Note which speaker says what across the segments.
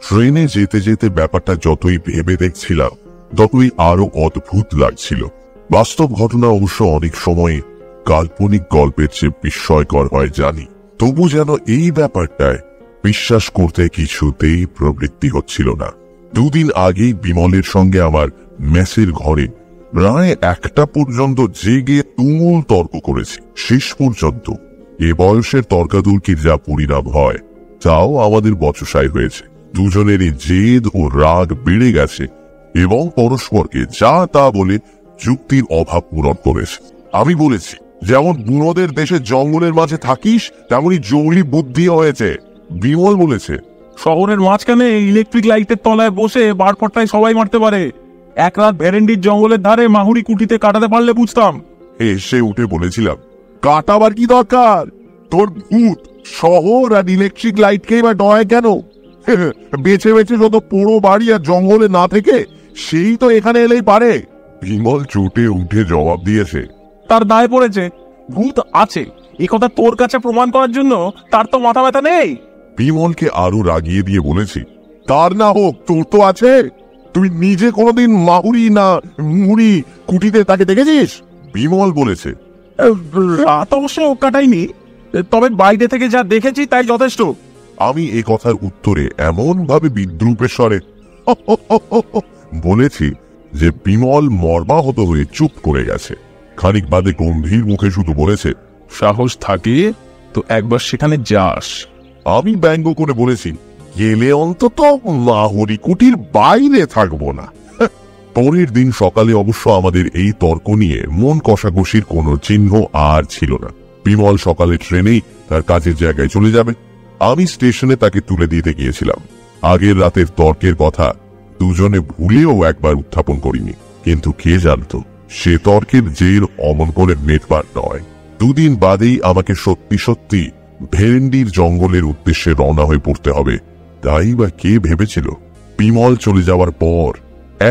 Speaker 1: ট্রেনে যেতে যেতে ব্যাপারটা যতই ভেবে দেখছিলাম ততই আরো অদ্ভুত লাগছিল। বাস্তব ঘটনা অবশ্য অনেক সময় কাল্পনিক গল্পের চেয়ে বিস্ময়কর হয় জানি, তবু যেন এই ব্যাপারটায় বিশ্বাস করতে কিছুতেই প্রবৃত্তি হচ্ছিল না। দুদিন আগেই বিমলের সঙ্গে আমার মেসের ঘরে প্রায় 1টা পর্যন্ত জেগে তুমুল তর্ক করেছি। শেষ পর্যন্ত এ বয়সের তর্কাতর্কির যা পরিণাম হয় তাও আমাদের বচসায় হয়েছে। দুজনেরই জেদ ও রাগ বেড়ে গেছে এবং পরস্পরকে যা তা বলে যুক্তির অভাব পূরণ করেছে। আমি বলেছি, যেমন বুড়োদের দেশে জঙ্গলের মাঝে থাকিস তেমনি জঙ্গলি বুদ্ধি হয়েছে। বিমল বলেছে,
Speaker 2: শহরের মাঝখানে ইলেকট্রিক লাইটের তলায় বসে বারপট্টায় সবাই মারতে পারে। এক রাত ভেরেন্ডির জঙ্গলের ধারে মাহুরি কুটিতে কাটাতে পারলে বুঝতাম।
Speaker 1: এসে উঠে বলেছিলাম, কাটাবার কি দরকার? তোর ভূত শহর আর ইলেকট্রিক লাইটকেই বা ডয় কেন? বেছে বেছে যত পোড়ো বাড়ি আর জঙ্গলে না থেকে সেই তো এখানে এলেই পারে। বিমল চোটে উঠে জবাব দিয়েছে,
Speaker 2: তার দায় পড়েছে। ভূত আছে এ কথা তোর কাছে প্রমাণ করার জন্য তার তো মাথা ব্যথা নেই।
Speaker 1: বিমলকে আরো রাগিয়ে দিয়ে বলেছি, তার না হোক তোর তো আছে। তুই নিজে কোনোদিন মাহুরি না মুড়ি কুটিতে তাকে দেখেছিস? বিমল বলেছে,
Speaker 2: রাত অবশ্য কাটাইনি, তবে বাইরে থেকে যা দেখেছি তাই যথেষ্ট।
Speaker 1: আমি এ কথার উত্তরে এমন ভাবে বিদ্রুপের স্বরে বলেছি যে বিমল মর্মাহত হয়ে চুপ করে গেছে। খানিক বাদে গম্ভীর মুখে শুধু বলেছে,
Speaker 2: সাহস থাকে তো একবার সেখানে যাস।
Speaker 1: আমি ব্যঙ্গ করে বলেছি, গেলে অন্তত মাহুরি কুটির বাইরে থাকবো না। পরের দিন সকালে অবশ্য আমাদের এই তর্ক নিয়ে মন কষাকষির কোনো চিহ্ন আর ছিল না। বিমল সকালে ট্রেনেই তার কাজের জায়গায় চলে যাবে। আমি স্টেশনে তাকে তুলে দিতে গিয়েছিলাম। আগের রাতের তর্কের কথা দুজনে ভুলেও একবার উত্থাপন করিনি, কিন্তু কে জানতো সে তর্কের জের অমন করে মেটবার নয়। দুদিন বাদেই আমাকে সত্যি সত্যি ভেরেন্ডির জঙ্গলের উদ্দেশ্যে রওনা হয়ে পড়তে হবে। তাই বা কে ভেবেছিল? বিমল চলে যাওয়ার পর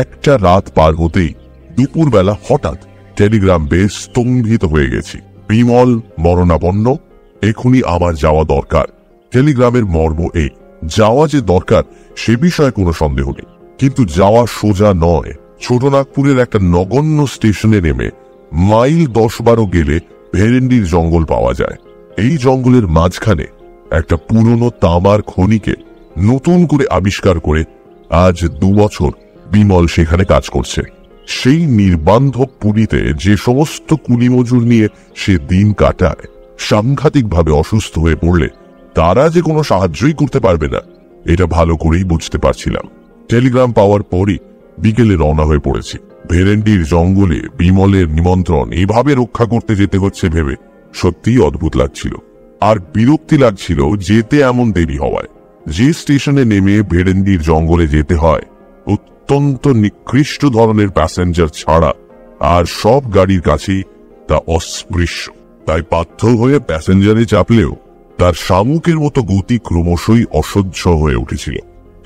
Speaker 1: একটা রাত পার হতেই দুপুরবেলা হঠাৎ টেলিগ্রাম বেশ স্তম্ভিত হয়ে গেছি। বিমল মরণাপন্ন, এখনই আমার যাওয়া দরকার। টেলিগ্রামের মর্ম এই, যাওয়া যে দরকার সে বিষয়ে কোনো সন্দেহ নেই, কিন্তু যাওয়া সোজা নয়। ছোটনাগপুরের একটা নগণ্য স্টেশনে নেমে মাইল 10-12 গেলে ভেরেন্ডির জঙ্গল পাওয়া যায়। এই জঙ্গলের মাঝখানে একটা পুরনো তামার খনিকে নতুন করে আবিষ্কার করে আজ 2 বছর বিমল সেখানে কাজ করছে। সেই নির্বান্ধব পুরীতে যে সমস্ত কুলি মজুর নিয়ে সে দিন কাটায়, সাংঘাতিকভাবে অসুস্থ হয়ে পড়লে তারা যে কোনো সাহায্যই করতে পারবে না এটা ভালো করেই বুঝতে পারছিলাম। টেলিগ্রাম পাওয়ার পরই বিকেলে রওনা হয়ে পড়েছি। ভেরেন্ডির জঙ্গলে বিমলের নিমন্ত্রণ এভাবে রক্ষা করতে যেতে হচ্ছে ভেবে সত্যিই অদ্ভুত লাগছিল, আর বিরক্তি লাগছিল যেতে এমন দেরি হওয়ায়। যে স্টেশনে নেমে ভেরেন্ডির জঙ্গলে যেতে হয় অত্যন্ত নিকৃষ্ট ধরনের প্যাসেঞ্জার ছাড়া আর সব গাড়ির কাছেই তা অস্পৃশ্য। তাই বাধ্য হয়ে প্যাসেঞ্জারে চাপলেও তার শামুকের মতো গতি ক্রমশই অসহ্য হয়ে উঠেছিল।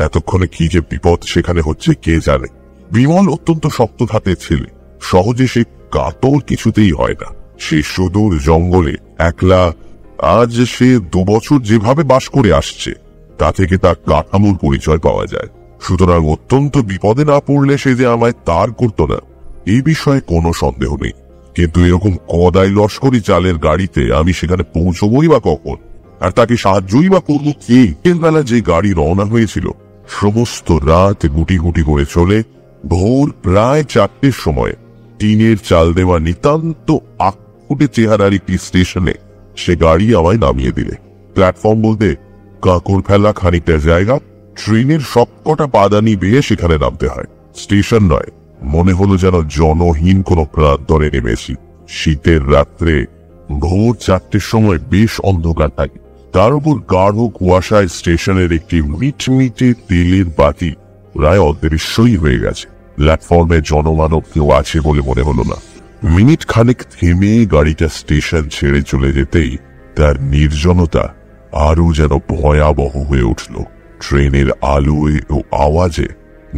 Speaker 1: এতক্ষণে কি যে বিপদ সেখানে হচ্ছে কে জানে। বিমল অত্যন্ত শক্ত হাতের ছেলে, সহজে সে কাতর কিছুতেই হয় না। সে সুদূর জঙ্গলে একলা আজ সে 2 বছর যেভাবে বাস করে আসছে তা থেকে তার কাঠামোর পরিচয় পাওয়া যায়। সুতরাং অত্যন্ত বিপদে না পড়লে সে যে আমায় তার করতো না এই বিষয়ে কোনো সন্দেহ নেই। কিন্তু এরকম কদাই লস্করি চালের গাড়িতে আমি সেখানে পৌঁছবই বা কখন, আর তাকে সাহায্যই বা করবো কে? বেলা যে গাড়ি রওনা হয়েছিল সমস্ত রাত গুটি গুটি করে চলে ভোর প্রায় 4টের সময় টিনের চাল দেওয়া নিতান্ত আকুটে চেহারার একটি স্টেশনে সে গাড়ি আমায় নামিয়ে দিলে। প্ল্যাটফর্ম বলতে কাকর ফেলা খানিকটা জায়গা, ট্রেনের সবকটা পাদানি বেয়ে সেখানে নামতে হয়। স্টেশন নয়, মনে হলো যেন জনহীন কোনো প্রান্তরে নেমেছি। শীতের রাত্রে ভোর 4টের সময় বেশ অন্ধকার থাকে, তার উপর গাঢ় কুয়াশায় স্টেশনের একটি মিটমিটে তেলের বাতি প্রায় অদৃশ্যই হয়ে গেছে। প্ল্যাটফর্মে জনমানব কেউ আছে বলে মনে হলো না। মিনিট খানেক থেমে গাড়িটা স্টেশন ছেড়ে চলে যেতেই তার নির্জনতা আরো যেন ভয়াবহ হয়ে উঠল। ট্রেনের আলোয় ও আওয়াজে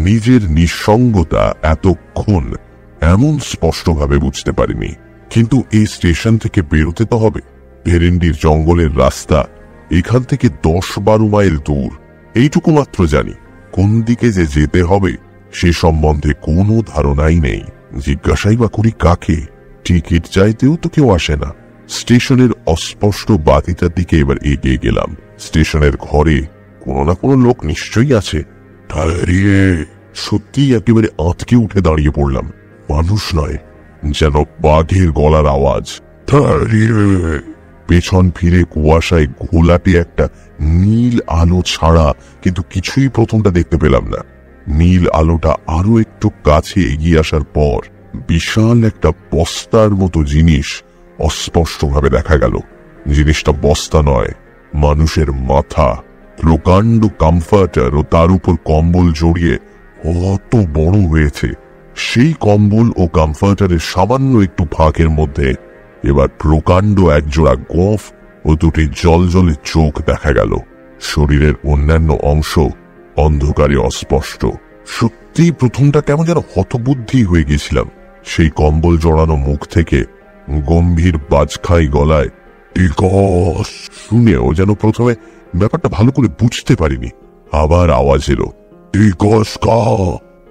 Speaker 1: নিজের নিঃসঙ্গতা এতক্ষণ এমন স্পষ্টভাবে বুঝতে পারিনি। কিন্তু এই স্টেশন থেকে বেরোতে তো হবে। ভেরেন্ডির জঙ্গলের রাস্তা এখান থেকে 10-12 মাইল দূর, এইটুকু মাত্র জানি। কোন দিকে যে যেতে হবে সে সম্বন্ধে কোনো ধারণাই নেই। জিজ্ঞাসাই বা করি কাকে? টিকিট চাইতেও তো কেউ আসে না। স্টেশনের অস্পষ্ট বাতিটার দিকে এবার এগিয়ে গেলাম। স্টেশনের ঘরে কোনো না কোনো লোক নিশ্চয়ই আছে। দাঁড়িয়ে সত্যি একেবারে আঁতকে উঠে দাঁড়িয়ে পড়লাম। মানুষ নয়, যেন বাঘের গলার আওয়াজ। দাঁড়িয়ে পেছন ফিরে কুয়াশায় ঘোলাটে একটা নীল আলো ছাড়া কিন্তু কিছুই প্রথমটা দেখতে পেলাম না। নীল আলোটা আরো একটু কাছে এগিয়ে আসার পর বিশাল একটা বস্তার মতো জিনিস অস্পষ্টভাবে দেখা গেল। জিনিসটা বস্তা নয়, মানুষের মাথা। প্রকাণ্ড কমফর্টার ও তার উপর কম্বল জড়িয়ে কত বড় হয়েছে। সেই কম্বল ও কমফর্টারের সামান্য একটু ফাঁকের মধ্যে এবার প্রকাণ্ড একজোড়া গোঁফ ও দুটি জলজলে চোখ দেখা গেল। শরীরের অন্যান্য অংশ অন্ধকারে অস্পষ্ট। সত্যি প্রথমটা কেমন যেন হতবুদ্ধি হয়ে গেছিলাম। সেই কম্বল জড়ানো মুখ থেকে গম্ভীর বাজখাই গলায় টিকস শুনেও যেন প্রথমে ব্যাপারটা ভালো করে বুঝতে পারিনি। আবার আওয়াজ এলো, টিকস কা।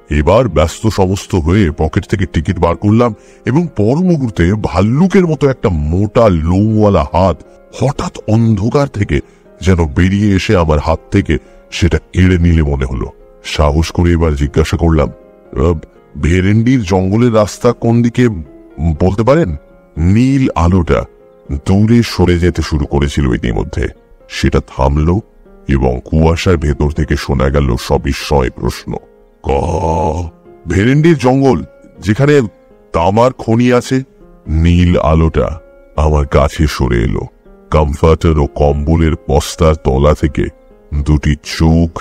Speaker 1: এবার ব্যস্ত সমস্ত হয়ে পকেট থেকে টিকিট বার করলাম এবং পর মুহূর্তে ভাল্লুকের মতো একটা মোটা লোমওয়ালা হাত হঠাৎ অন্ধকার থেকে যেন বেরিয়ে এসে আমার হাত থেকে সেটা কেড়ে নিলে মনে হলো। সাহস করে এবার জিজ্ঞাসা করলাম, ভেরেন্ডির জঙ্গলের রাস্তা কোন দিকে বলতে পারেন? নীল আলোটা দূরে সরে যেতে শুরু করেছিল ইতিমধ্যে। সেটা থামলো এবং কুয়াশার ভেতর থেকে শোনা গেল সবিস্ময় প্রশ্ন, ভেরেন্ডির জঙ্গল যেখানে তামার খনি আছে। নীল আলোটা আমার কাছে সরে এলো। কমফর্টার ও কম্বলের বস্তার তলা থেকে দুটি চোখ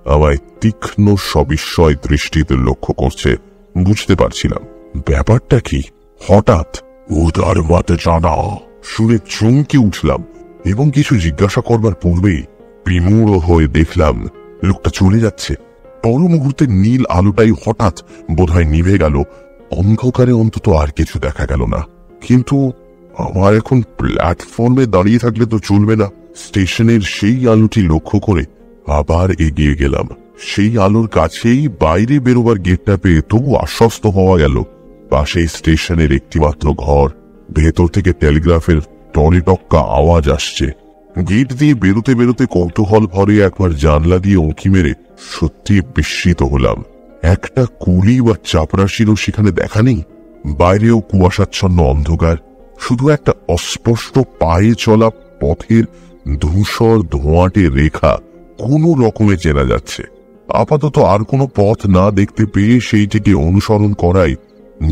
Speaker 1: আমায় তীক্ষ্ণ সবিস্ময় দৃষ্টিতে লক্ষ্য করছে। বুঝতে পারছিলাম ব্যাপারটা কি। হঠাৎ উদার মাতে জানা শুনে চমকে উঠলাম এবং কিছু জিজ্ঞাসা করবার পূর্বেই বিমূঢ় হয়ে দেখলাম লোকটা চলে যাচ্ছে। পর মুহূর্তে নীল আলোটাই হঠাৎ বোধহয় নিভে গেল। অন্ধকারে অন্তত আর কিছু দেখা গেল না। কিন্তু আমার এখন প্ল্যাটফর্মে দাঁড়িয়ে থাকলে তো চলবে না। স্টেশনের সেই আলোটি লক্ষ্য করে আবার এগিয়ে গেলাম। সেই আলোর কাছেই বাইরে বেরোবার গেটটা পেয়ে তবু আশ্বস্ত হওয়া গেল পাশেই স্টেশনের একটিমাত্র ঘর। ভেতর থেকে টেলিগ্রাফের টলিটক্কা আওয়াজ আসছে। গেট দিয়ে বেরোতে বেরোতে কৌতূহল ভরে একবার জানলা দিয়ে উঁকি মেরে সত্যি বিস্মিত হলাম। একটা কুলি বা চাপরাশিরও সেখানে দেখা নেই। বাইরেও কুয়াশাচ্ছন্ন অন্ধকার। শুধু একটা অস্পষ্ট পায়ে চলা পথের ধূসর ধোঁয়াটে রেখা কোনো রকমে চেনা যাচ্ছে। আপাতত আর কোনো পথ না দেখতে পেয়ে সেইটিকে অনুসরণ করাই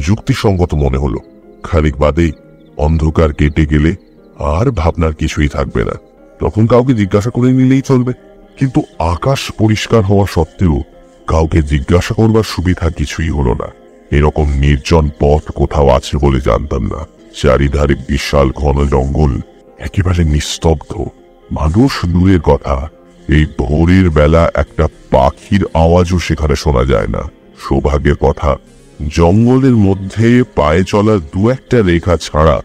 Speaker 1: যুক্তিসঙ্গত মনে হলো। খানিক বাদেই অন্ধকার কেটে গেলে আর ভাবনার কিছুই থাকবে না। তখন কাউকে জিজ্ঞাসা করে নিলেই চলবে। কিন্তু আকাশ পরিষ্কার হওয়া সত্ত্বেও কাউকে জিজ্ঞাসা করবার সুবিধা কিছুই হলো না। এরকম নির্জন পথ কোথাও আছে বলে জানতাম না। চারিধারে বিশাল ঘন জঙ্গল, একেবারে নিস্তব্ধ। মানুষ দূরের কথা, এই ভোরের বেলা একটা পাখির আওয়াজও সেখানে শোনা যায় না। সৌভাগ্যের কথা, জঙ্গলের মধ্যে পায়ে চলার দু একটা রেখা ছাড়া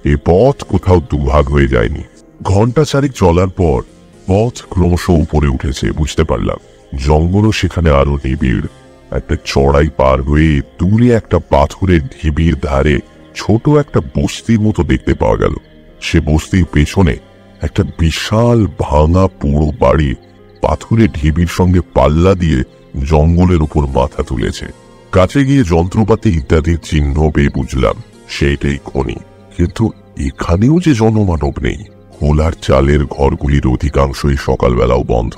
Speaker 1: এ পথ কোথাও দুভাগ হয়ে যায়নি। ঘন্টা চারেক চলার পর পথ ক্রমশ উপরে উঠেছে বুঝতে পারলাম। জঙ্গলও সেখানে আরো নিবিড়। একটা চড়াই পার হয়ে দূরে একটা পাথরের ঢিবির ধারে ছোট একটা বস্তির মতো দেখতে পাওয়া গেল। সে বস্তির পেছনে একটা বিশাল ভাঙা পুরো বাড়ি পাথরের ঢিবির সঙ্গে পাল্লা দিয়ে জঙ্গলের উপর মাথা তুলেছে। কাছে গিয়ে যন্ত্রপাতি ইত্যাদির চিহ্ন পেয়ে বুঝলাম সেইটাই খনি। কিন্তু এখানেও যে জনমানব নেই। খোলার চালের ঘরগুলির অধিকাংশই সকালবেলাও বন্ধ।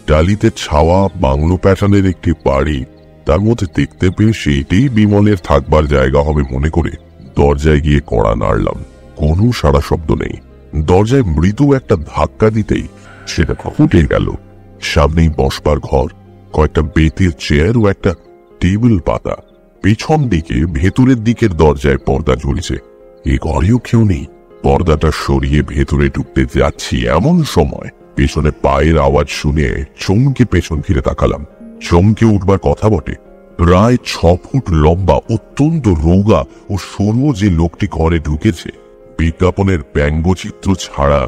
Speaker 1: টালিতে ছাওয়া বাংলো প্যাটার্নের একটি বাড়ি, তার মধ্যে দেখতে পেয়ে সেইটাই বিমলের থাকবার জায়গা হবে মনে করে দরজায় গিয়ে কড়া নাড়লাম। কোনো সাড়া শব্দ নেই। দরজায় মৃদু একটা ধাক্কা দিতেই সেটা ফুটে গেল। সামনেই বসবার ঘর, কয়েকটা বেতের চেয়ার ও একটা টেবিল পাতা। পেছন দিকে ভেতরের দিকের দরজায় পর্দা ঝুলছে। এ ঘরেও কেউ নেই। পর্দাটা সরিয়ে ভেতরে ঢুকতে যাচ্ছি এমন সময় পেছনে পায়ের আওয়াজ শুনে চমকে পেছন ফিরে তাকালাম। চমকে উঠবার কথা বটে। প্রায় 6 ফুট লম্বা অত্যন্ত রোগা ও সরু যে লোকটি ঘরে ঢুকেছে, বিজ্ঞাপনের ব্যঙ্গচিত্র ছাড়া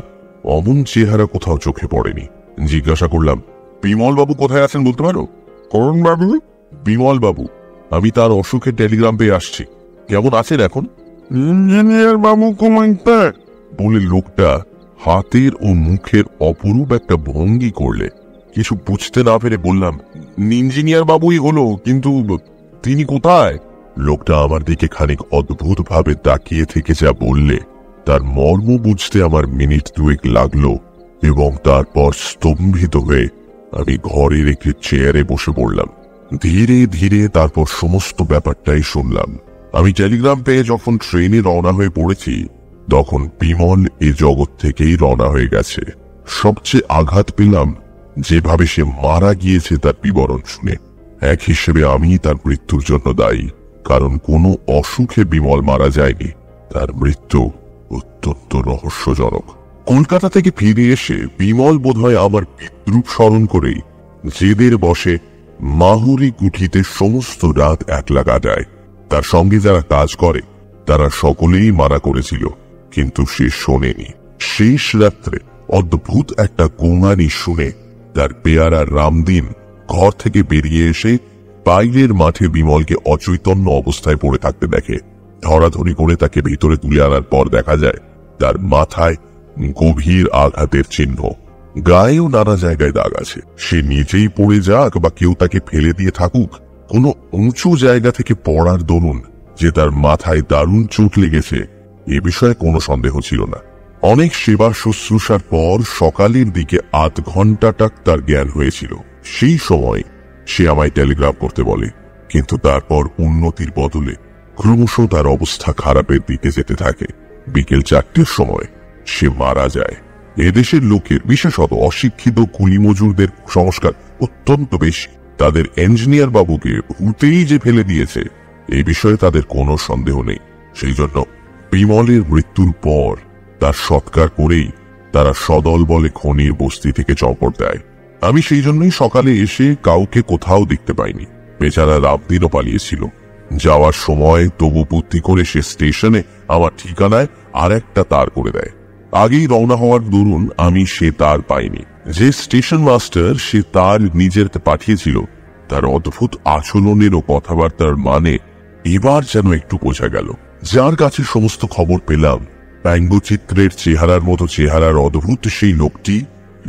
Speaker 1: অমন চেহারা কোথাও চোখে পড়েনি। জিজ্ঞাসা করলাম, বিমল বাবু কোথায় আছেন বলতে পারো? করুণ বাবু? বিমল বাবু, আমি তার অসুখের টেলিগ্রাম পেয়ে আসছি। কেমন আছেন এখন?
Speaker 3: ইঞ্জিনিয়ার বাবু কমাইতে
Speaker 1: বলে লোকটা হাতের ও মুখের অপরূপ একটা ভঙ্গি করলে। কিছু বুঝতে না পেরে বললাম, ইঞ্জিনিয়ার বাবুই হলো, কিন্তু তিনি কোথায়? লোকটা আমার দিকে খানিক অদ্ভুত ভাবে তাকিয়ে থেকে যা বললে তার মর্ম বুঝতে আমার মিনিট দুয়েক লাগলো, এবং তারপর স্তম্ভিত হয়ে আমি ঘরের একটি চেয়ারে বসে পড়লাম। ধীরে ধীরে তারপর সমস্ত ব্যাপারটাই শুনলাম। আমি টেলিগ্রাম পেয়ে যখন ট্রেনে রওনা হয়ে পড়েছি, তখন বিমল এ জগৎ থেকেই রওনা হয়ে গেছে। সবচেয়ে আঘাত পেলাম যেভাবে সে মারা গিয়েছে তার বিবরণ শুনে। এক হিসেবে আমি তার মৃত্যুর জন্য দায়ী, কারণ কোনো অসুখে বিমল মারা যায়নি। তার মৃত্যু অত্যন্ত রহস্যজনক। কলকাতা থেকে ফিরে এসে বিমল বোধহয় আমার বিদ্রূপ স্মরণ করেই জেদের বসে মাহুরি কুঠিতে সমস্ত রাত একলা কাটায়। তার সঙ্গে যারা কাজ করে তারা সকলেই মানা করেছিল, কিন্তু সে শোনেনি। শেষ রাত্রে অদ্ভুত একটা গোঙানি শুনে তার পেয়ারা রামদিন ঘর থেকে বেরিয়ে এসে বাইরের মাঠে বিমলকে অচৈতন্য অবস্থায় পড়ে থাকতে দেখে। ধরাধরি করে তাকে ভিতরে তুলে আনার পর দেখা যায় তার মাথায় গভীর আঘাতের চিহ্ন, গায়েও নানা জায়গায় দাগ আছে। সে নিজেই পড়ে যাক বা কেউ তাকে ফেলে দিয়ে থাকুক, কোনো উঁচু জায়গা থেকে পড়ার দরুন যে তার মাথায় দারুণ চোট লেগেছে এ বিষয়ে কোনো সন্দেহ ছিল না। অনেক সেবা শুশ্রূষার পর সকালের দিকে ৮ ঘন্টাটাক তার জ্ঞান হয়েছিল। সেই সময় সে আমায় টেলিগ্রাফ করতে বলে, কিন্তু তারপর উন্নতির বদলে ক্রমশ তার অবস্থা খারাপের দিকে যেতে থাকে। বিকেল ৪টের সময় সে মারা যায়। এদেশের লোকের, বিশেষত অশিক্ষিত কুলি মজুরদের সংস্কার অত্যন্ত বেশি। তাদের ইঞ্জিনিয়ার বাবুকে ভূতেই যে ফেলে দিয়েছে এই বিষয়ে তাদের কোনো সন্দেহ নেই। সেই জন্য বিমলের মৃত্যুর পর তার সৎকার করেই তারা সদল বলে খনির বস্তি থেকে চম্পট দেয়। আমি সেই জন্যই সকালে এসে কাউকে কোথাও দেখতে পাইনি। বেচারা রামদিনও পালিয়েছিল। যাওয়ার সময় তবু বুদ্ধি করে সে স্টেশনে আমার ঠিকানায় আর একটা তার করে দেয়। আগেই রওনা হওয়ার দরুন আমি সে তার পাইনি। যে স্টেশন মাস্টার সে তার নিজের পাঠিয়েছিল, তার অদ্ভুত আচরণের ও কথাবার্তার মানে এবার যেন একটু বোঝা গেল। যার কাছে সমস্ত খবর পেলাম, ব্যঙ্গচিত্রের চেহারার মতো চেহারার অদ্ভুত সেই লোকটি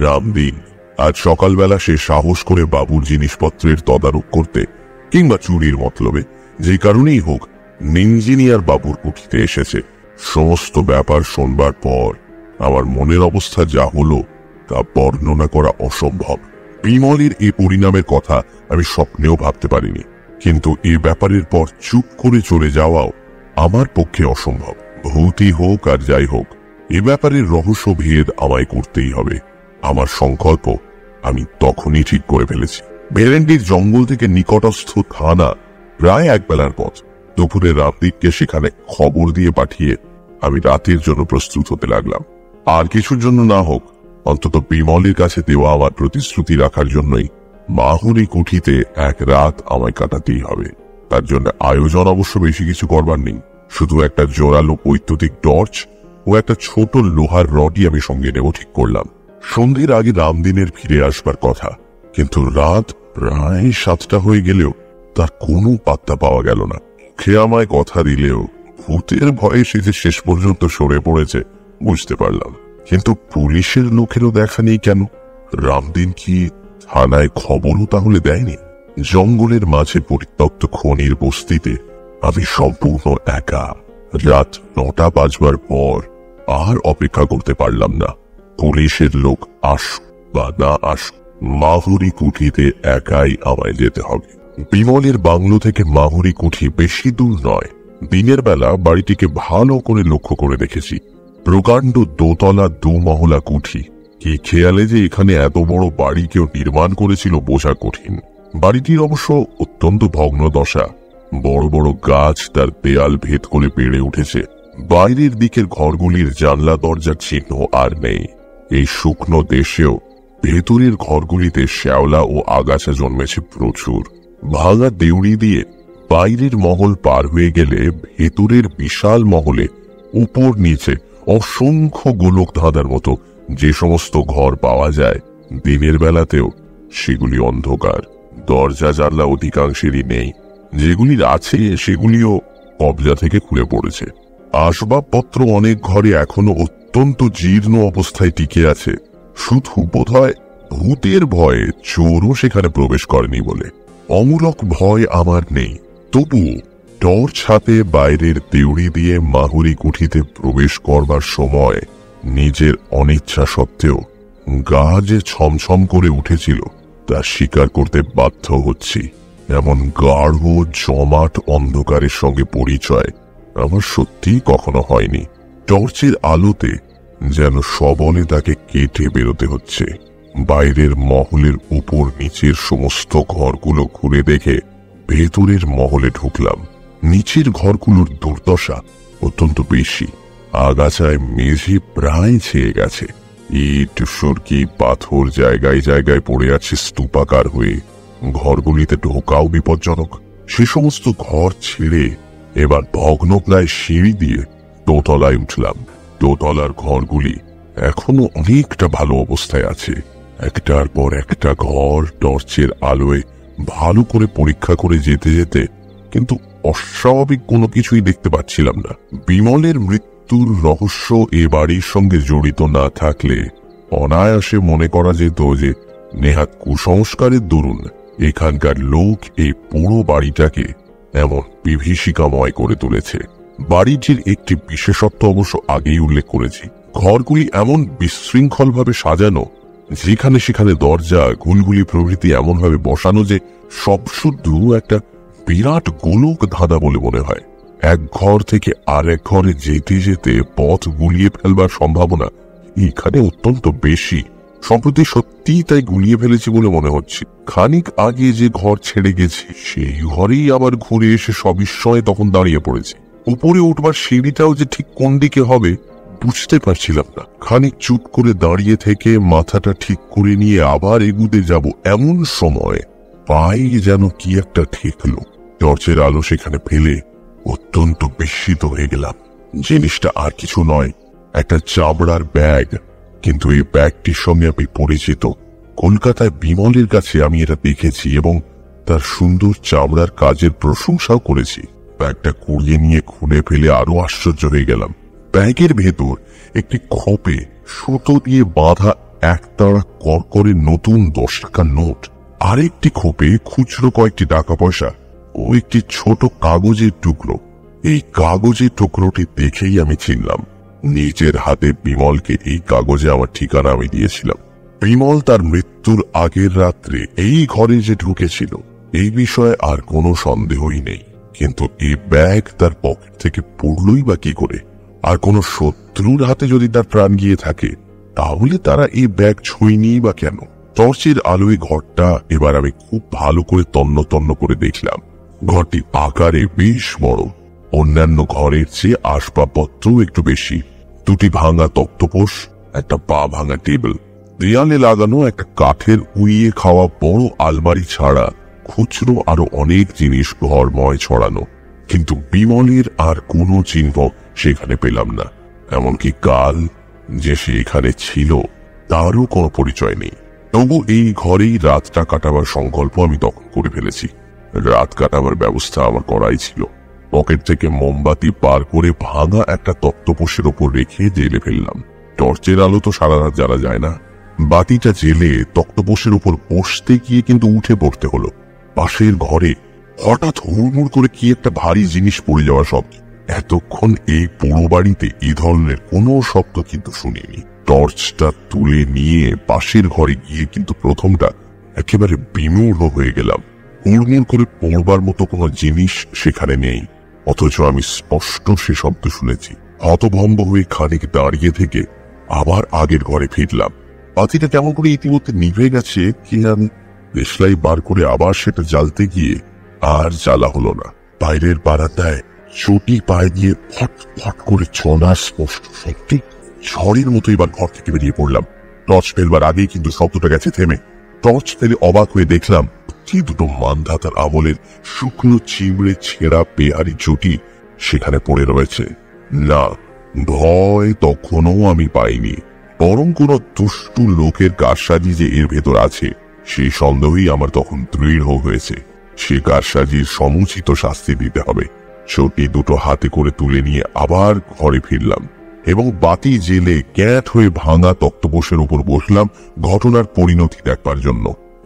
Speaker 1: রামদিন। আজ সকালবেলা সে সাহস করে বাবুর জিনিসপত্রের তদারক করতে কিংবা চুরির মতলবে যে কারণেই হোক ইঞ্জিনিয়ার বাবুর কুঠিতে এসেছে। সমস্ত ব্যাপার শোনবার পর আমার মনের অবস্থা যা হলো তা বর্ণনা করা অসম্ভব। বিমলের এই পরিণামের কথা আমি স্বপ্নেও ভাবতে পারিনি, কিন্তু এই ব্যাপারের পর চুপ করে চলে যাওয়াও আমার পক্ষে অসম্ভব। ভূতই হোক আর যাই হোক, এ ব্যাপারের রহস্য ভেদ আমায় করতেই হবে। আমার সংকল্প আমি তখনই ঠিক করে ফেলেছি। ভেরেন্ডির জঙ্গল থেকে নিকটস্থ থানা প্রায় ১ বেলার পথ। দুপুরে রামদিককে সেখানে খবর দিয়ে পাঠিয়ে আমি রাতের জন্য প্রস্তুত হতে লাগলাম। আর কিছুর জন্য না হোক, অন্তত বিমলের কাছে দেওয়া আমার প্রতিশ্রুতি রাখার জন্যই মাহুরি কুঠিতে ১ রাত আমায় কাটাতেই হবে। তার জন্য আয়োজন অবশ্য বেশি কিছু করবার নেই। শুধু একটা জোরালো বৈদ্যুতিক টর্চ ও একটা ছোট লোহার রডই আমি সঙ্গে নেব ঠিক করলাম। সন্ধ্যের আগে রামদিনের ফিরে আসবার কথা, কিন্তু রাত প্রায় ৭টা হয়ে গেলেও তার কোনো পাত্তা পাওয়া গেল না। সে আমায় কথা দিলেও ভূতের ভয়ে সে যে শেষ পর্যন্ত সরে পড়েছে বুঝতে পারলাম। কিন্তু পুলিশের লোকেরও দেখা নেই কেন? রামদিন কি থানায় খবরও তাহলে দেয়নি? জঙ্গলের মাঝে পরিত্যক্ত খনির বস্তিতে আমি সম্পূর্ণ একা। রাত ৯টা বাজবার পর আর অপেক্ষা করতে পারলাম না। পুলিশের লোক আসুক বা না আসুক, মাহুরি কুঠিতে একাই আমায় যেতে হবে। বিমলের বাংলো থেকে মাহুরি কুঠি বেশি দূর নয়। দিনের বেলা বাড়িটিকে ভালো করে লক্ষ্য করে দেখেছি। প্রকাণ্ড দোতলা ২ মহলা কুঠি। কি খেয়ালে যে এখানে এত বড় বাড়ি কেউ নির্মাণ করেছিল বোঝা কঠিন। বাড়িটির অবশ্য অত্যন্ত ভগ্ন দশা। বড় বড় গাছ তার দেয়াল ভেদ করে বেড়ে উঠেছে। বাইরের দিকের ঘরগুলির জানলা দরজার চিহ্ন আর নেই। এই শুকনো দেশেও ভেতরের ঘরগুলিতে শ্যাওলা ও আগাছা জন্মেছে প্রচুর। ভাঙা দেউড়ি দিয়ে বাইরের মহল পার হয়ে গেলে ভেতরের বিশাল মহলে উপর নিচে অসংখ্য গোলক ধাঁধার মতো যে সমস্ত ঘর পাওয়া যায়, দিনের বেলাতেও সেগুলি অন্ধকার। দরজা জানলা অধিকাংশেরই নেই, যেগুলির আছে সেগুলিও কবজা থেকে খুলে পড়েছে। আসবাবপত্র অনেক ঘরে এখনো অত্যন্ত জীর্ণ অবস্থায় টিকে আছে। শুধু বোধহয় ভূতের ভয়ে চোরও সেখানে প্রবেশ করেনি বলে। অমূলক ভয় আমার নেই, তবুও টর্চ হাতে বাইরের দেউড়ি দিয়ে মাহুরি কুঠিতে প্রবেশ করবার সময় নিজের অনিচ্ছা সত্ত্বেও গা যে ছমছম করে উঠেছিল তা স্বীকার করতে বাধ্য হচ্ছি। এমন গাঢ় জমাট অন্ধকারের সঙ্গে পরিচয় আমার সত্যিই কখনো হয়নি। টর্চের আলোতে যেন সবলে তাকে কেটে বেরোতে হচ্ছে। বাইরের মহলের উপর নিচের সমস্ত ঘরগুলো ঘুরে দেখে ভেতরের মহলে ঢুকলাম। নিচের ঘরগুলোর দুর্দশা অত্যন্ত বেশি। আগাছায় মেঝে প্রায় ছেয়ে গেছে, ইট সরকি পাথর জায়গায় জায়গায় পড়ে আছে স্তূপাকার হয়ে। ঘরগুলিতে ঢোকাও বিপজ্জনক। সে সমস্ত ঘর ছেড়ে এবার ভগ্নপ্রায় সিঁড়ি দিয়ে দোতলায় উঠলাম। দোতলার ঘরগুলি এখনো অনেকটা ভালো অবস্থায় আছে। একটার পর একটা ঘর টর্চের আলোয় ভালো করে পরীক্ষা করে যেতে যেতে কিন্তু অস্বাভাবিক কোনো কিছুই দেখতে পাচ্ছিলাম না। বিমলের মৃত্যুর রহস্য এ বাড়ির সঙ্গে জড়িত না থাকলে অনায়াসে মনে করা যেত যে নেহাত কুসংস্কারের দরুন এখানকার লোক এই পুরো বাড়িটাকে এমন বিভীষিকাময় করে তুলেছে। বাড়িটির একটি বিশেষত্ব অবশ্য আগেই উল্লেখ করেছি। ঘরগুলি এমন বিশৃঙ্খলভাবে সাজানো, যেখানে সেখানে দরজা গুলগুলি প্রভৃতি এমনভাবে বসানো যে সব শুধু একটা বিরাট গোলক ধাঁধা বলে মনে হয়। এক ঘর থেকে আর এক ঘরে যেতে যেতে পথ গুলিয়ে ফেলবার সম্ভাবনা এখানে অত্যন্ত বেশি। সম্প্রতি সত্যিই তাই গুলিয়ে ফেলেছি বলে মনে হচ্ছে। খানিক আগে যে ঘর ছেড়ে গেছি সেই ঘরেই আবার ঘুরে এসে সবিস্ময়ে তখন দাঁড়িয়ে পড়েছি। উপরে উঠবার সিঁড়িটাও যে ঠিক কোন দিকে হবে বুঝতে পারছিলাম না। খানিক চুপ করে দাঁড়িয়ে থেকে মাথাটা ঠিক করে নিয়ে আবার এগুতে যাব এমন সময় পায়ে যেন কি একটা ঠেকলো। টর্চের আলো সেখানে ফেলে অত্যন্ত বিস্মিত হয়ে গেলাম। জিনিসটা আর কিছু নয়, একটা চামড়ার ব্যাগ। কিন্তু এই ব্যাগটির সঙ্গে আমি পরিচিত। কলকাতায় বিমলের কাছে আমি এটা দেখেছি এবং তার সুন্দর চামড়ার কাজের প্রশংসাও করেছি। ব্যাগটা কুড়িয়ে নিয়ে খুলে ফেলে আরো আশ্চর্য হয়ে গেলাম। ব্যাগের ভেতর একটি খোপে সুতো দিয়ে বাঁধা একতাড়া করকরে নতুন 10 টাকার নোট, আরেকটি খোপে খুচরো কয়েকটি টাকা পয়সা ও একটি ছোট কাগজের টুকরো। এই কাগজের টুকরোটি দেখেই আমি চিনলাম। নিজের হাতে বিমলকে এই কাগজে আমার ঠিকানা আমি দিয়েছিলাম। বিমল তার মৃত্যুর আগের রাত্রে এই ঘরে যে ঢুকেছিল এই বিষয়ে আর কোনো সন্দেহই নেই। কিন্তু এই ব্যাগ তার পকেট থেকে পড়লই বা কি করে? আর কোনো শত্রুর হাতে যদি তার প্রাণ গিয়ে থাকে তাহলে তারা এই ব্যাগ ছুঁয়নি বা কেন? টর্চের আলোয় ঘরটা এবার আমি খুব ভালো করে তন্ন তন্ন করে দেখলাম। ঘরটি আকারে বেশ বড়, অন্যান্য ঘরের চেয়ে আসবাবপত্রও একটু বেশি। দুটি ভাঙা তক্তপোষ, একটা পা ভাঙা টেবিল, দেয়ালে লাগানো একটা কাঠের উইয়ে খাওয়া বড় আলমারি ছাড়া খুচরো আরো অনেক জিনিস ঘরময় ছড়ানো। কিন্তু বিমলের আর কোনো চিহ্ন সেখানে পেলাম না। এমনকি কাল যে সে এখানে ছিল তারও কোনো পরিচয় নেই। তবু এই ঘরেই রাতটা কাটাবার সংকল্প আমি তখন করে ফেলেছি। রাত কাটাবার ব্যবস্থা আমার করাই ছিল। পকেট থেকে মোমবাতি পার করে ভাঙা একটা তক্তপোষের ওপর রেখে জেলে ফেললাম। টর্চের আলো তো সারা রাত জ্বালা যায় না। বাতিটা জেলে তক্তপোষের উপর বসতে গিয়ে কিন্তু উঠে পড়তে হলো। পাশের ঘরে হঠাৎ হুড়মুড় করে কি একটা ভারী জিনিস পড়ে যাওয়া শব্দ। এতক্ষণ এই পুরো বাড়িতে এই ধরনের কোনো শব্দ কিন্তু শুনিনি। টর্চটা তুলে নিয়ে পাশের ঘরে গিয়ে কিন্তু প্রথমটা একেবারে বিমূঢ় হয়ে গেলাম। হুড়মুড় করে পড়বার মতো কোনো জিনিস সেখানে নেই, অথচ আমি স্পষ্ট সে শব্দ শুনেছি। হতভম্ব হয়ে খানিক দাঁড়িয়ে থেকে আবার আগের ঘরে ফিরলাম। বাতিটা কেমন করে ইতিমধ্যে নিভে গেছে কি আমি দেশলাই বার করে আবার সেটা জ্বালতে গিয়ে আর জ্বালা হলো না। বাইরের বারান্দায় চটি পায়ে দিয়ে ফট ফট করে চলা স্পষ্ট শব্দে ঝড়ের মতো এবার ঘর থেকে বেরিয়ে পড়লাম। টর্চ ফেলবার আগেই কিন্তু শব্দটা গেছে থেমে। টর্চ ফেলে অবাক হয়ে দেখলাম কি দুটো মানধাতার আমলের শুকনো চিমড়ে ছেঁড়া পেয়ারি চটি সেখানে পড়ে রয়েছে। না, ভয় তখনও আমি পাইনি, বরং কোনো দুষ্টু লোকের কারসাজি যে এর ভেতর আছে সেই সন্দেহই আমার তখন দৃঢ় হয়েছে। সে কারসাজির সমুচিত শাস্তি দিতে হবে। চটি দুটো হাতে করে তুলে নিয়ে আবার ঘরে ফিরলাম এবং বাতি জেলে ক্যাট হয়ে ভাঙা তক্তপোষের উপর বসলাম ঘটনার পরিণতি দেখবার জন্য।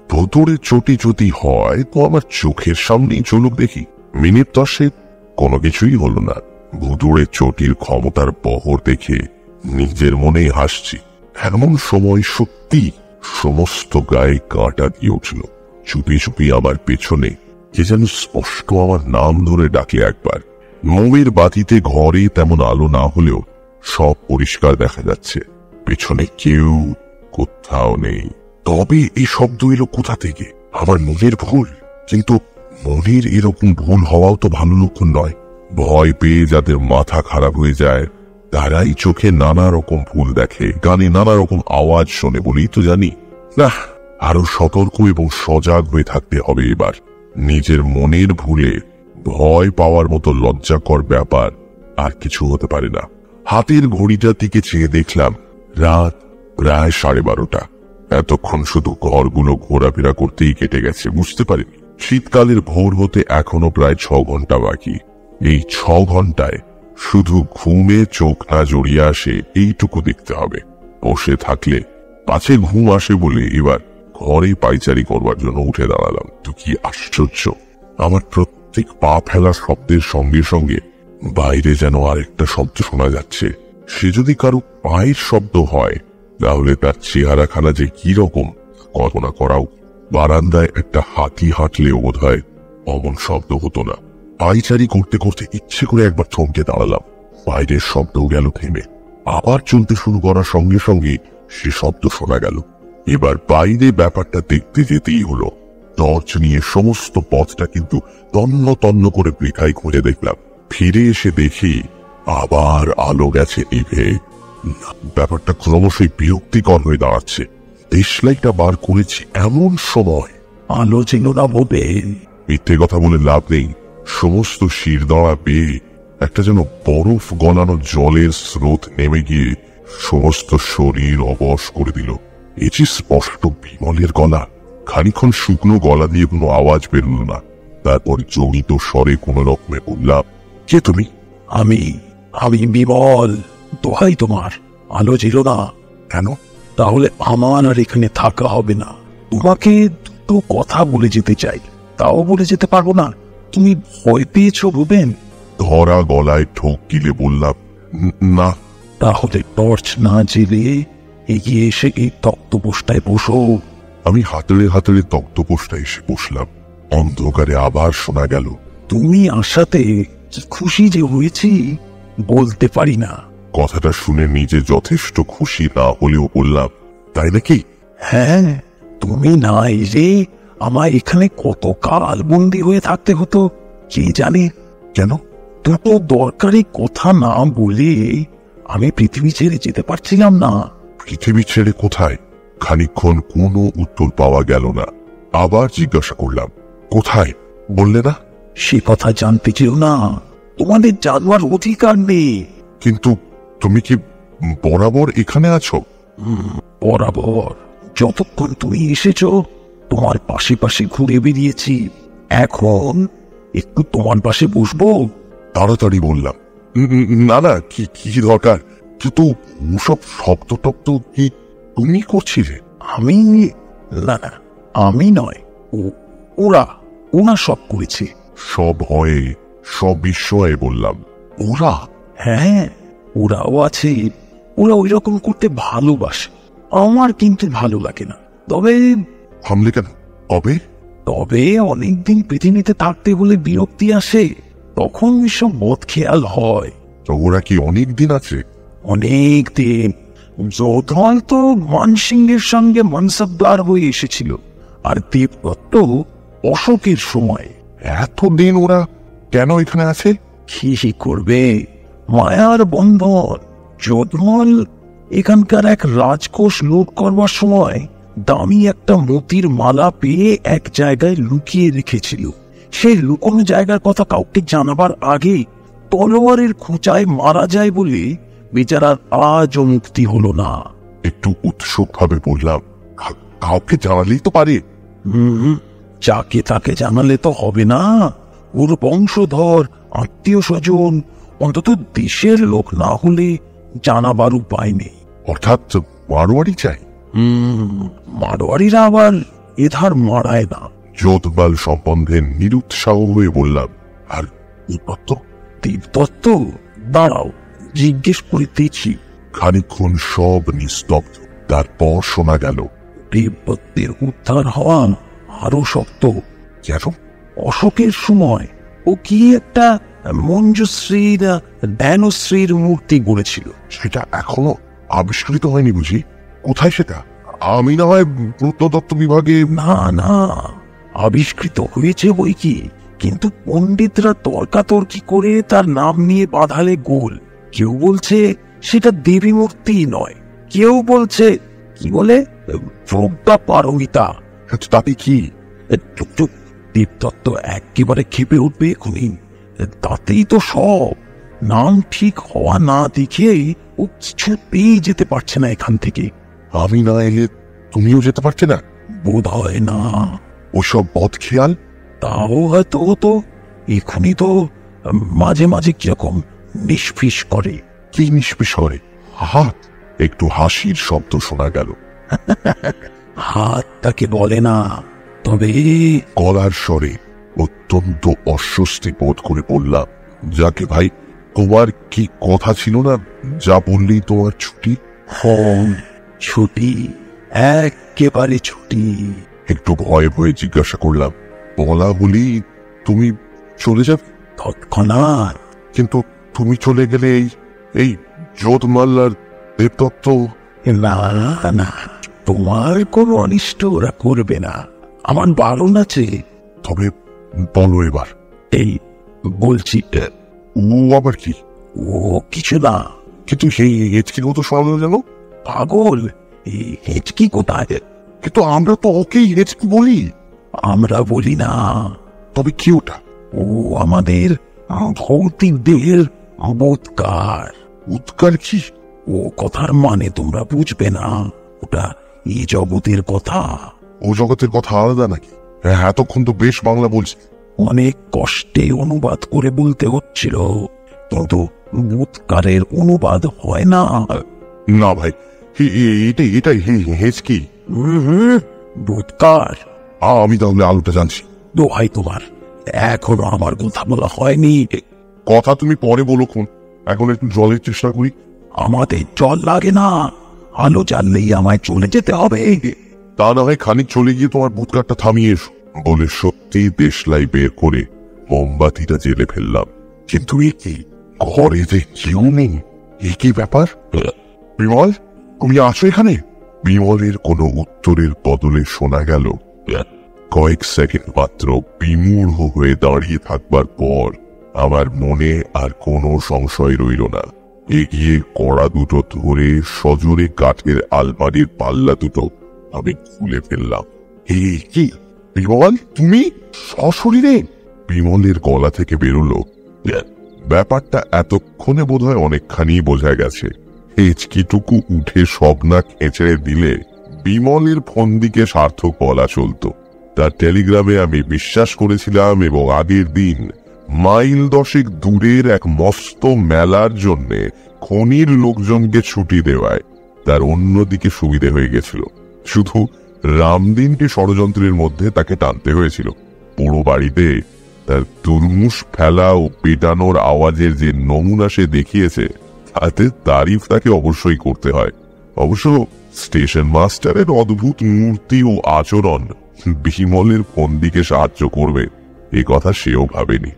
Speaker 1: ভোতরে চটি চটি হয় তো আমার চোখের সামনেই চলুক দেখি। মিনিট 10 কোনো কিছুই হলো না। ভুতুড়ে চটির ক্ষমতার বহর দেখে নিজের মনেই হাসছি। এমন সময় সত্যি সমস্ত গায়ে কাঁটা দিয়ে উঠল। চুপি চুপি আমার পেছনে কে যেন স্পষ্ট আমার নাম ধরে ডাকে একবার। মোমের বাতিতে ঘরে তেমন আলো না হলেও সব পরিষ্কার দেখা যাচ্ছে। পেছনে কেউ কোথাও নেই। তবে এই শব্দ এলো কোথা থেকে? আমার মনের ভুল? কিন্তু মনের এরকম ভুল হওয়াও তো ভালো লক্ষণ নয়। ভয় পেয়ে যাদের মাথা খারাপ হয়ে যায় তারাই চোখে নানা রকম ভুল দেখে, গানে নানা রকম আওয়াজ শোনে বলেই তো জানি। না, আরো সতর্ক এবং সজাগ হয়ে থাকতে হবে এবার। নিজের মনের ভুলে ভয় পাওয়ার মতো লজ্জাকর ব্যাপার আর কিছু হতে পারে না। হাতের ঘড়িটার দিকে চেয়ে দেখলাম রাত প্রায় 12:30। এতক্ষণ শুধু ঘরগুলো ঘোরাফেরা করতেই কেটে গেছে, বুঝতে পারিনি শীতকালের ভোর হতে এখনো প্রায় 6 ঘন্টা বাকি। এই 6 ঘন্টায় শুধু ঘুমে চোখ না জড়িয়ে আসে এইটুকু দেখতে হবে। বসে থাকলে পাছে ঘুম আসে বলে এবার ঘরে পাইচারি করবার জন্য উঠে দাঁড়ালাম। তো কি আশ্চর্য, আমার প্রত্যেক পা ফেলার শব্দের সঙ্গে সঙ্গে বাইরে যেন আরেকটা শব্দ শোনা যাচ্ছে। সে যদি কারো পায়ের শব্দ হয় তাহলে তার চেহারাখানা যে কি রকম কল্পনা করাও। বারান্দায় একটা হাতি হাঁটলেও বোধ হয় অমন শব্দ হতো না। পাইচারি করতে করতে ইচ্ছে করে একবার থমকে দাঁড়ালাম। বাইরের শব্দ গেল থেমে, আবার চলতে শুরু করার সঙ্গে সঙ্গে সে শব্দ শোনা গেল। এবার বাইরে ব্যাপারটা দেখতে যেতেই হলো। টর্চ নিয়ে সমস্ত পথটা কিন্তু তন্ন তন্ন করে বৃথায় ঘুরে দেখলাম। ফিরে এসে দেখি আবার আলো গেছে নিভে। ব্যাপারটা ক্রমশই বিরক্তিকর হয়ে দাঁড়াচ্ছে। দেশলাইটা বার করেছি এমন সময়
Speaker 4: আলো ছিল না বোধে।
Speaker 1: মিথ্যে কথা বলে লাভ নেই। সমস্ত শিরদাঁড়া বেয়ে একটা যেন বরফ গলানো জলের স্রোত নেমে গিয়ে সমস্ত শরীর অবশ করে দিল। এটি স্পষ্ট বিমলের গলা। খানিক্ষণ শুকনো গলা দিয়ে কোনো আওয়াজ বেরোল না। তারপর জমিত স্বরে কোনো রকমে বললাম, কে তুমি?
Speaker 4: আমি আমি বিমল। দোহাই তোমার, আলো ছিল না
Speaker 1: কেন?
Speaker 4: তাহলে আমার আর এখানে থাকা হবে না। তোমাকে দুটো কথা বলে যেতে চাই, তাও বলে যেতে পারবো না। তুমি ভয় পেয়েছো ভুবেন?
Speaker 1: ধরা গলায় ঠোক গিলে বললাম, না।
Speaker 4: তাহলে টর্চ না জেলে এগিয়ে এসে এই তক্তপোষটায় বসো।
Speaker 1: আমি হাতড়ে হাতড়ে তক্তপোষটায় এসে বসলাম। অন্ধকারে আবার শোনা গেল,
Speaker 4: তুমি আসাতে কি খুশি যে হয়েছি বলতে পারি না।
Speaker 1: কথাটা শুনে নিজে যথেষ্ট খুশি না হলেও বললাম, তাই নাকি?
Speaker 4: হ্যাঁ, তুমি না এলে আমায় এখানে কত কাল বন্দি হয়ে থাকতে হতো কে জানে।
Speaker 1: কেন?
Speaker 4: দুটো দরকারি কথা না বলে আমি পৃথিবী ছেড়ে যেতে পারছিলাম না।
Speaker 1: পৃথিবী ছেড়ে কোথায়? খানিকক্ষণ কোনো উত্তর পাওয়া গেল না। আবার জিজ্ঞাসা করলাম, কোথায় বললে না?
Speaker 4: সে কথা জানতে চেও না, তোমাদের জানবার অধিকার নেই।
Speaker 1: কিন্তু তুমি কি বরাবর এখানে আছো?
Speaker 4: বরাবর যতক্ষণ তুমি এসেছো তোমার পাশে পাশে ঘুরে বেরিয়েছি। এখন একটু তোমার পাশে বসবো।
Speaker 1: তাড়াতাড়ি বললাম, না না, কি কি দরকার? কিন্তু ওসব শব্দ টব্দ কি তুমি করছিলে?
Speaker 4: আমি না না, আমি নয়, ওরা ওরা সব করেছে।
Speaker 1: সব ভয়ে সব বিস্ময়ে বললাম, ওরা?
Speaker 4: হ্যাঁ, ওরাও আছে। ওরা ওই রকম করতে ভালোবাসে, আমার কিন্তু ভালো লাগে না। তবে
Speaker 1: থামলে কেন? কবে?
Speaker 4: তবে অনেকদিন পৃথিবীতে থাকতে হলে বিরক্তি আসে, তখন সব বদ খেয়াল হয়।
Speaker 1: তো ওরা কি অনেক দিন আছে?
Speaker 4: অনেক দিন। যোধন তো মানসিংহের সঙ্গে মনসবদার হয়ে এসেছিল, আর দেবদত্ত অশোকের সময়।
Speaker 1: এতদিন ওরা কেন এখানে আছে?
Speaker 4: কি করবে, মায়ার বন্ধন। যোধন এখানকার এক রাজকোষ লুট করবার সময় দামি একটা মতির মালা পেয়ে এক জায়গায় লুকিয়ে রেখেছিল। সেই লুকোনো জায়গার কথা কাউকে জানাবার আগে তলোয়ারের খোঁচায় মারা যায় বলে বেচারার আজও মুক্তি হলো না।
Speaker 1: একটু উৎসুক ভাবে বললাম, কাউকে জানালেই তো পারে।
Speaker 4: যাকে তাকে জানালে তো হবে না। ওর বংশধর, আত্মীয় স্বজন, অন্তত দেশের লোক না হলে জানাবার উপায় নেই।
Speaker 1: অর্থাৎ মারোয়ারি চাই।
Speaker 4: মারোয়ারিরা আবার এধার মারায় না।
Speaker 1: জোতবাল সম্বন্ধে নিরুৎসাহ হয়ে বললাম, আর দত্ত?
Speaker 4: দেবদত্ত? দাঁড়াও, জিজ্ঞেস করিতেছি।
Speaker 1: খানিকক্ষণ সব নিস্তব্ধ। তারপর শোনা গেল,
Speaker 4: দেবদত্তের উদ্ধার হওয়া আরো শক্ত।
Speaker 1: কেন?
Speaker 4: অশোকের সময় ও কি একটা মঞ্জুশ্রীর, ধ্যানশ্রীর মূর্তি গড়েছিল।
Speaker 1: সেটা এখনো আবিষ্কৃত হয়নি বুঝি? কোথায় সেটা? আমি না হয় প্রত্নতত্ত্ব বিভাগে।
Speaker 4: না না, আবিষ্কৃত হয়েছে বই কি, কিন্তু পণ্ডিতরা তর্কাতর্কি করে তার নাম নিয়ে বাঁধালে গোল। কেউ বলছে সেটা দেবী মূর্তি নয়, কেউ বলছে কি বলে প্রজ্ঞা পারমিতা।
Speaker 1: তাতে কি?
Speaker 4: চুপ চুপ, দেবদত্ত একেবারে ক্ষেপে উঠবে এখনই। তাতেই তো সব। নাম ঠিক হওয়া না দেখে ও কিছুতেই যেতে পারছে না এখান থেকে।
Speaker 1: আমি না এলে তুমিও যেতে পারছে না?
Speaker 4: বোধ হয় না।
Speaker 1: ওসব বদ খেয়াল?
Speaker 4: তাও হয়তো হতো। এখনই তো মাঝে মাঝে কিরকম নিষ্ফিস করে।
Speaker 1: কি নিষ্পিস করে? হাত? একটু হাসির শব্দ শোনা গেল।
Speaker 4: হাত তাকে বলে না, তবে
Speaker 1: গলার স্বরে অত্যন্ত অস্বস্তি বোধ করে বললাম, যাকে ভাই, তোমার কি কথা ছিল না যা বললেই তোমার ছুটি?
Speaker 4: ছুটি, একেবারে ছুটি।
Speaker 1: একটু ভয়ে ভয়ে জিজ্ঞাসা করলাম, বলা বলি তুমি চলে যাবে?
Speaker 4: তৎক্ষণাৎ।
Speaker 1: কিন্তু তুমি চলে গেলে এই এই জোতমাল আর দেবদত্ত?
Speaker 4: না না, তোমার কোনো অনিষ্ট ওরা করবে না, আমার বারণ আছে।
Speaker 1: তবে বলো এবার।
Speaker 4: এই বলছি।
Speaker 1: ও আবার কি?
Speaker 4: ও কিছু না।
Speaker 1: কিন্তু সেই হেঁচকি কত শোনালো জানো?
Speaker 4: পাগল, এই হেঁচকি কোথায়?
Speaker 1: কিন্তু আমরা তো ওকেই হেঁচকি বলি।
Speaker 4: আমরা বলি না।
Speaker 1: তবে কি ওটা?
Speaker 4: ও আমাদের ভৌতিক দেহের উৎকার।
Speaker 1: উৎকার কি?
Speaker 4: ও কথার মানে তোমরা বুঝবে না। ওটা এই জগতের কথা।
Speaker 1: ও জগতের কথা আলাদা নাকি? এতক্ষণ তো বেশ বাংলা বলছি।
Speaker 4: অনেক কষ্টে অনুবাদ করে বলতে হচ্ছিল, কিন্তু উৎকারের অনুবাদ হয় না।
Speaker 1: না ভাই, এটাই হেঁচকি।
Speaker 4: উৎকার।
Speaker 1: আমি তাহলে আলোটা জানছি।
Speaker 4: দোহাই তোমার, এখনো আমার কথা বলা হয়নি।
Speaker 1: কথা তুমি পরে বলো কোন, এখন একটু জলের চেষ্টা করি।
Speaker 4: আমাদের জল লাগে না, আলো জ্বাললেই আমায় চলে যেতে হবে।
Speaker 1: তা না হয় খানিক চলে গিয়ে তোমার ভূতকারটা থামিয়ে এসো। বলে সত্যি দেশলাই বের করে মোমবাতিটা জেলে ফেললাম। কিন্তু এ কি, ঘরে যে কেউ নেই। এ কি ব্যাপার? বিমল, তুমি আছো এখানে? বিমলের কোনো উত্তরের বদলে শোনা গেল, কয়েক সেকেন্ড মাত্র বিমূঢ় হয়ে দাঁড়িয়ে থাকবার পর আমার মনে আর কোনো সংশয় রইল না। এগিয়ে কড়া দুটো ধরে সজোরে কাঠের আলমারির পাল্লা দুটো আমি খুলে ফেললাম। কি বিমল, তুমি সশরীরে? বিমলের গলা থেকে বেরোলো, ব্যাপারটা এতক্ষণে বোধহয় অনেকখানি বোঝা গেছে। হেঁচকিটুকু উঠে সব না খেঁচড়ে দিলে বিমলের ফন্দিকে সার্থক বলা চলত। তার টেলিগ্রামে আমি বিশ্বাস করেছিলাম এবং আগের দিন মাইল 10 দূরের এক মস্ত মেলার জন্যে খনির লোকজনকে ছুটি দেওয়ায় তার অন্যদিকে সুবিধে হয়ে গেছিল। শুধু রামদিনকে ষড়যন্ত্রের মধ্যে তাকে টানতে হয়েছিল। পুরো বাড়িতে তার তরমুজ ফেলা ও পেটানোর আওয়াজের যে নমুনা সে দেখিয়েছে, তাতে তারিফ তাকে অবশ্যই করতে হয়। অবশ্য স্টেশন মাস্টারের অদ্ভুত মূর্তি ও আচরণ বিমলের ফন্দিকে সাহায্য করবে এ কথা সেও ভাবেনি।